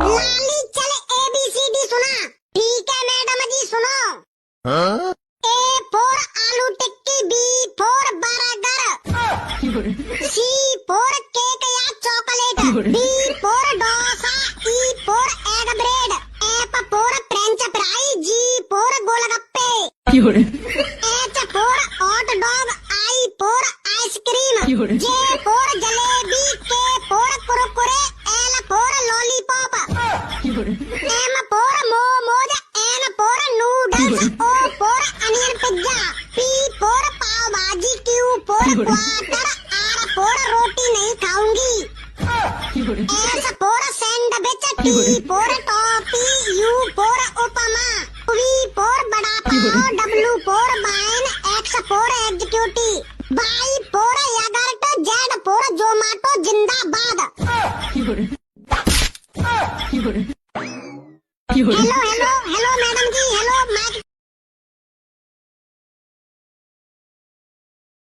लाली चल ABCD सुना। ठीक है मैडम जी सुनो। A for aloo tikki, B for burger, C for cake या chocolate, D for dosa, E for egg bread, F for French fry, G for golgappe, H for hot dog, I for ice cream, J for jalebi, K for Kurkure, L for lollipop, M for momos, N for noodles, O for onion pizza, P for pav bhaji, Q for quarter, R for रोटी नहीं खाऊंगी, S for sandwich, T for toffee, U for upma, V for vada pav, W for wine, X for executive, Y for yogurt, Z for Zomato जिंदाबाद। Hello hello